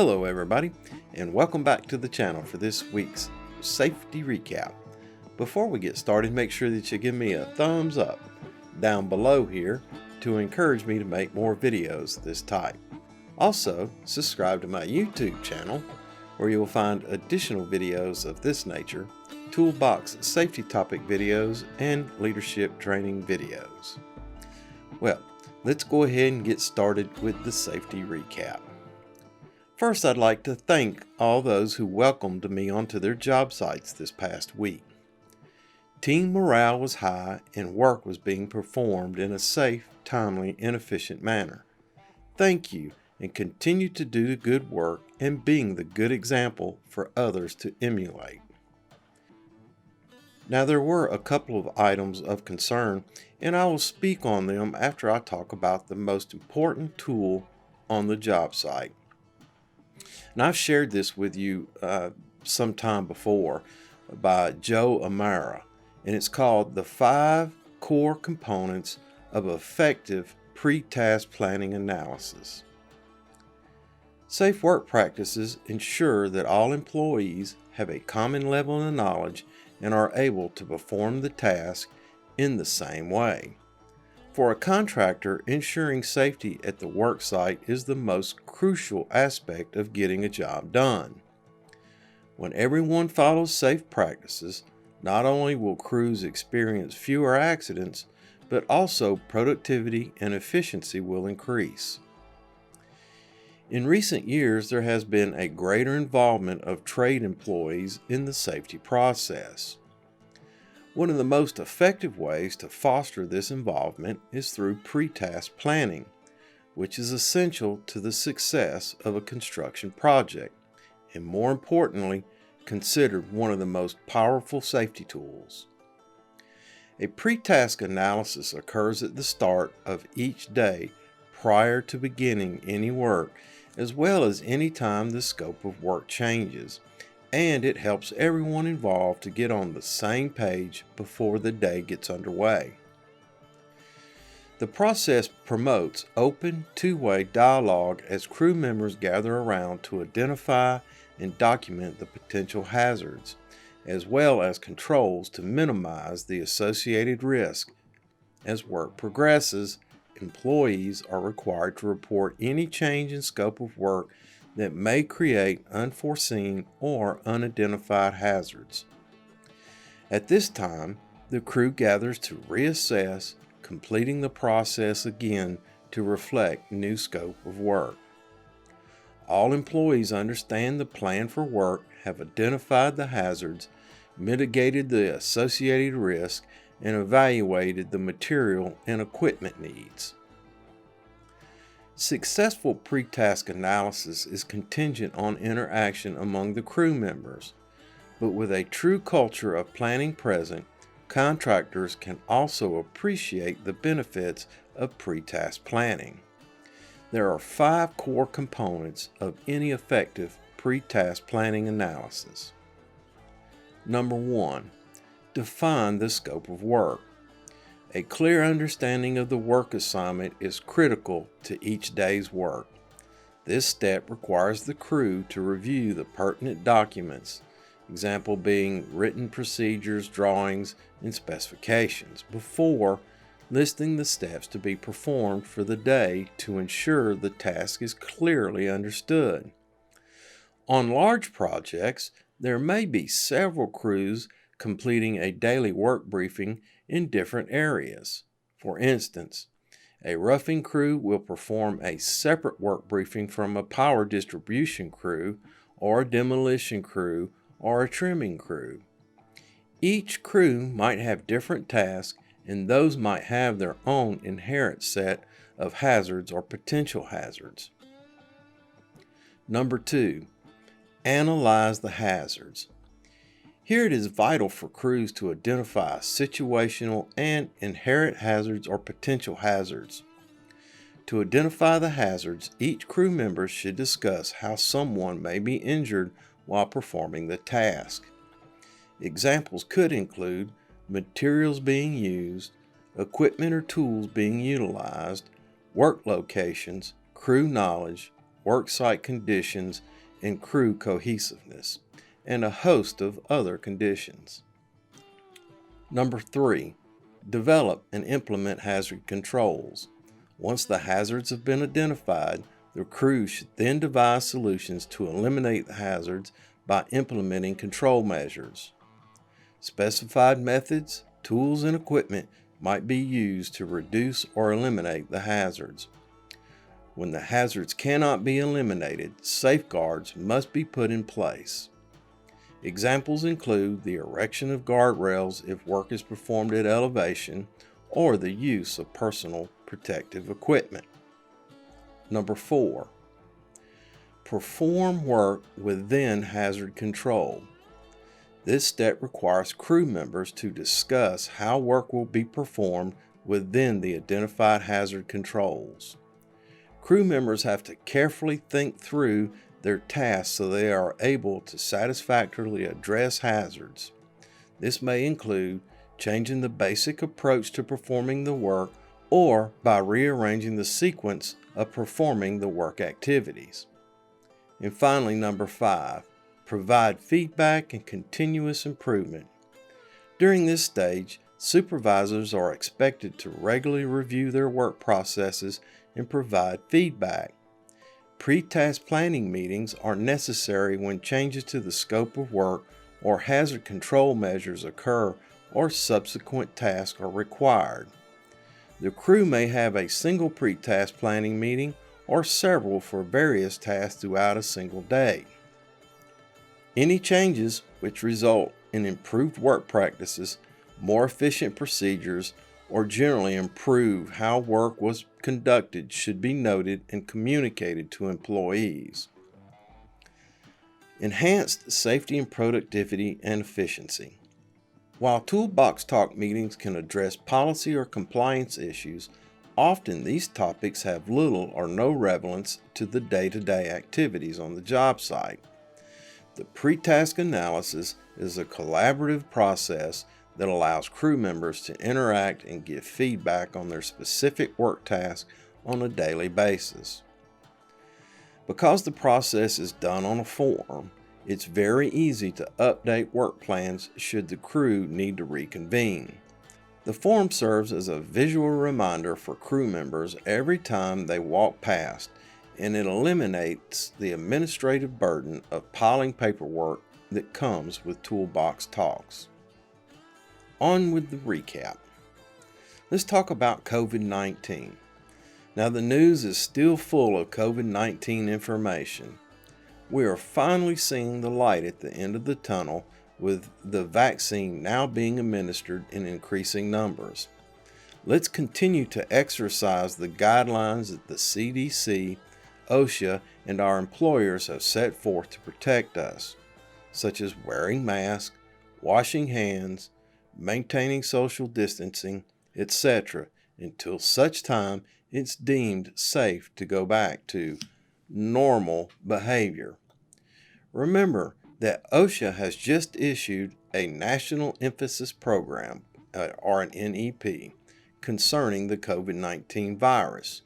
Hello everybody, and welcome back to the channel for this week's safety recap. Before we get started, make sure that you give me a thumbs up down below here to encourage me to make more videos this type. Also, subscribe to my YouTube channel where you will find additional videos of this nature, toolbox safety topic videos, and leadership training videos. Well, let's go ahead and get started with the safety recap. First, I'd like to thank all those who welcomed me onto their job sites this past week. Team morale was high and work was being performed in a safe, timely, and efficient manner. Thank you, and continue to do the good work and being the good example for others to emulate. Now, there were a couple of items of concern, and I will speak on them after I talk about the most important tool on the job site. And I've shared this with you some time before by Joe Amara, and it's called the 5 core components of effective pre-task planning analysis. Safe work practices ensure that all employees have a common level of knowledge and are able to perform the task in the same way. For a contractor, ensuring safety at the work site is the most crucial aspect of getting a job done. When everyone follows safe practices, not only will crews experience fewer accidents, but also productivity and efficiency will increase. In recent years, there has been a greater involvement of trade employees in the safety process. One of the most effective ways to foster this involvement is through pre-task planning, which is essential to the success of a construction project, and more importantly, considered one of the most powerful safety tools. A pre-task analysis occurs at the start of each day prior to beginning any work, as well as any time the scope of work changes, and it helps everyone involved to get on the same page before the day gets underway. The process promotes open, two-way dialogue as crew members gather around to identify and document the potential hazards, as well as controls to minimize the associated risk. As work progresses, employees are required to report any change in scope of work that may create unforeseen or unidentified hazards. At this time, the crew gathers to reassess, completing the process again to reflect new scope of work. All employees understand the plan for work, have identified the hazards, mitigated the associated risk, and evaluated the material and equipment needs. Successful pre-task analysis is contingent on interaction among the crew members, but with a true culture of planning present, contractors can also appreciate the benefits of pre-task planning. There are 5 core components of any effective pre-task planning analysis. Number 1, define the scope of work. A clear understanding of the work assignment is critical to each day's work. This step requires the crew to review the pertinent documents, example being written procedures, drawings, and specifications, before listing the steps to be performed for the day to ensure the task is clearly understood. On large projects, there may be several crews completing a daily work briefing in different areas. For instance, a roughing crew will perform a separate work briefing from a power distribution crew, or a demolition crew, or a trimming crew. Each crew might have different tasks, and those might have their own inherent set of hazards or potential hazards. Number 2, analyze the hazards. Here it is vital for crews to identify situational and inherent hazards or potential hazards. To identify the hazards, each crew member should discuss how someone may be injured while performing the task. Examples could include materials being used, equipment or tools being utilized, work locations, crew knowledge, worksite conditions, and crew cohesiveness, and a host of other conditions. Number 3, develop and implement hazard controls. Once the hazards have been identified, the crew should then devise solutions to eliminate the hazards by implementing control measures. Specified methods, tools, and equipment might be used to reduce or eliminate the hazards. When the hazards cannot be eliminated, safeguards must be put in place. Examples include the erection of guardrails if work is performed at elevation, or the use of personal protective equipment. Number 4, perform work within hazard control. This step requires crew members to discuss how work will be performed within the identified hazard controls. Crew members have to carefully think through their tasks so they are able to satisfactorily address hazards. This may include changing the basic approach to performing the work or by rearranging the sequence of performing the work activities. And finally, number 5, provide feedback and continuous improvement. During this stage, supervisors are expected to regularly review their work processes and provide feedback. Pre-task planning meetings are necessary when changes to the scope of work or hazard control measures occur or subsequent tasks are required. The crew may have a single pre-task planning meeting or several for various tasks throughout a single day. Any changes which result in improved work practices, more efficient procedures, or generally improve how work was conducted should be noted and communicated to employees. Enhanced safety and productivity and efficiency. While toolbox talk meetings can address policy or compliance issues, often these topics have little or no relevance to the day-to-day activities on the job site. The pre-task analysis is a collaborative process that allows crew members to interact and give feedback on their specific work tasks on a daily basis. Because the process is done on a form, it's very easy to update work plans should the crew need to reconvene. The form serves as a visual reminder for crew members every time they walk past, and it eliminates the administrative burden of piling paperwork that comes with toolbox talks. On with the recap. Let's talk about COVID-19. Now, the news is still full of COVID-19 information. We are finally seeing the light at the end of the tunnel, with the vaccine now being administered in increasing numbers. Let's continue to exercise the guidelines that the CDC, OSHA, and our employers have set forth to protect us, such as wearing masks, washing hands, maintaining social distancing, etc., until such time it's deemed safe to go back to normal behavior. Remember that OSHA has just issued a National Emphasis Program, or an NEP, concerning the COVID-19 virus,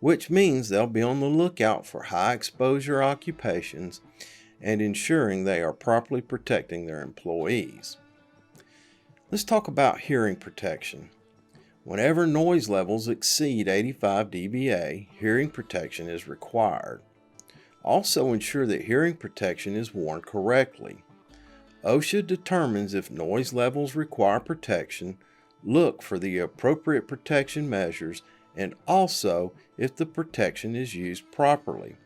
which means they'll be on the lookout for high exposure occupations and ensuring they are properly protecting their employees. Let's talk about hearing protection. Whenever noise levels exceed 85 dBA, hearing protection is required. Also ensure that hearing protection is worn correctly. OSHA determines if noise levels require protection, look for the appropriate protection measures, and also if the protection is used properly.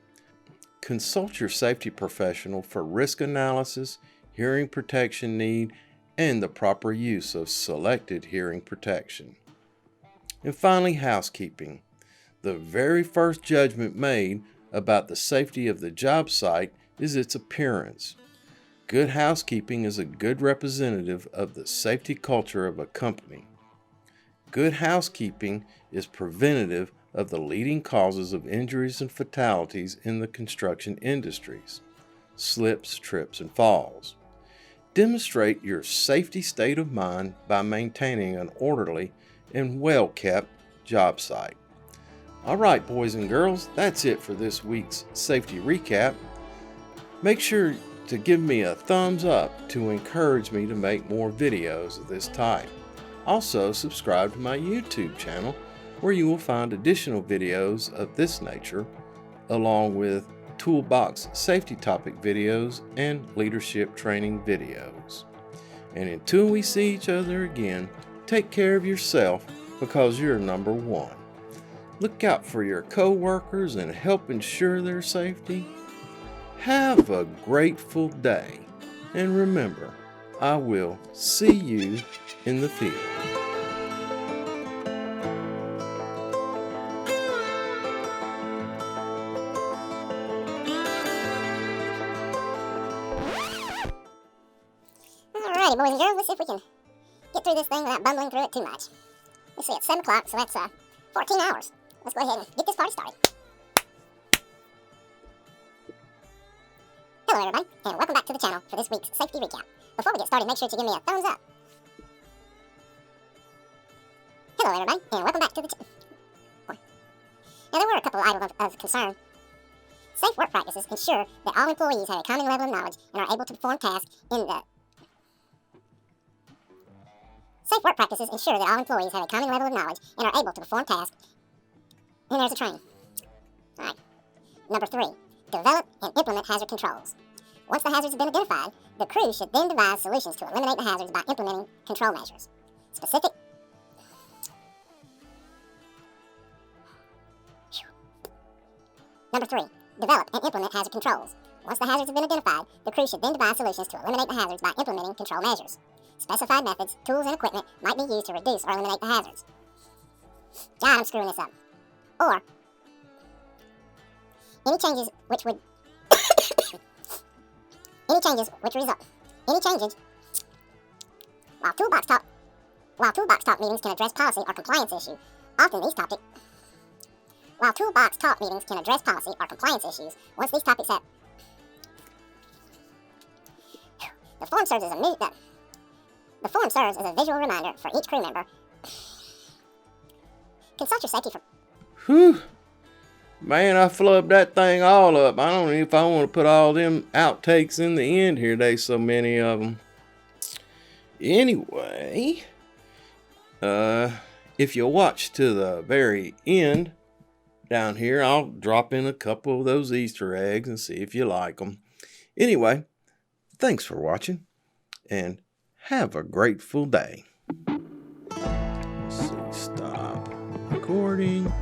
Consult your safety professional for risk analysis, hearing protection need, and the proper use of selected hearing protection. And finally, housekeeping. The very first judgment made about the safety of the job site is its appearance. Good housekeeping is a good representative of the safety culture of a company. Good housekeeping is preventative of the leading causes of injuries and fatalities in the construction industries: slips, trips, and falls. Demonstrate your safety state of mind by maintaining an orderly and well-kept job site. All right, boys and girls, that's it for this week's safety recap. Make sure to give me a thumbs up to encourage me to make more videos of this type. Also, subscribe to my YouTube channel where you will find additional videos of this nature, along with toolbox safety topic videos and leadership training videos. And until we see each other again, take care of yourself because you're number one. Look out for your co-workers and help ensure their safety. Have a grateful day, and remember, I will see you in the field. Alrighty, boys and girls, let's see if we can get through this thing without bumbling through it too much. Let's see, it's 7 o'clock, so that's 14 hours. Let's go ahead and get this party started. Hello everybody, and welcome back to the channel for this week's safety recap. Before we get started, make sure to give me a thumbs up. Hello everybody, and welcome back to the channel. Now there were a couple of items of concern. Safe work practices ensure that all employees have a common level of knowledge and are able to perform tasks in the... Safe work practices ensure that all employees have a common level of knowledge and are able to perform tasks. And there's a training. Alright. Number 3. Develop and implement hazard controls. Once the hazards have been identified, the crew should then devise solutions to eliminate the hazards by implementing control measures. Number 3. Develop and implement hazard controls. Once the hazards have been identified, the crew should then devise solutions to eliminate the hazards by implementing control measures. Specified methods, tools, and equipment might be used to reduce or eliminate the hazards. God, I'm screwing this up. Or, any changes which result. While toolbox talk meetings can address policy or compliance issues, once these topics have... The form serves as a visual reminder for each crew member. Consult your safety for... Whew. Man, I flubbed that thing all up. I don't know if I want to put all them outtakes in the end here. There's so many of them. Anyway, if you watch to the very end down here, I'll drop in a couple of those Easter eggs and see if you like them. Anyway, thanks for watching, and have a grateful day. Let's see, stop recording.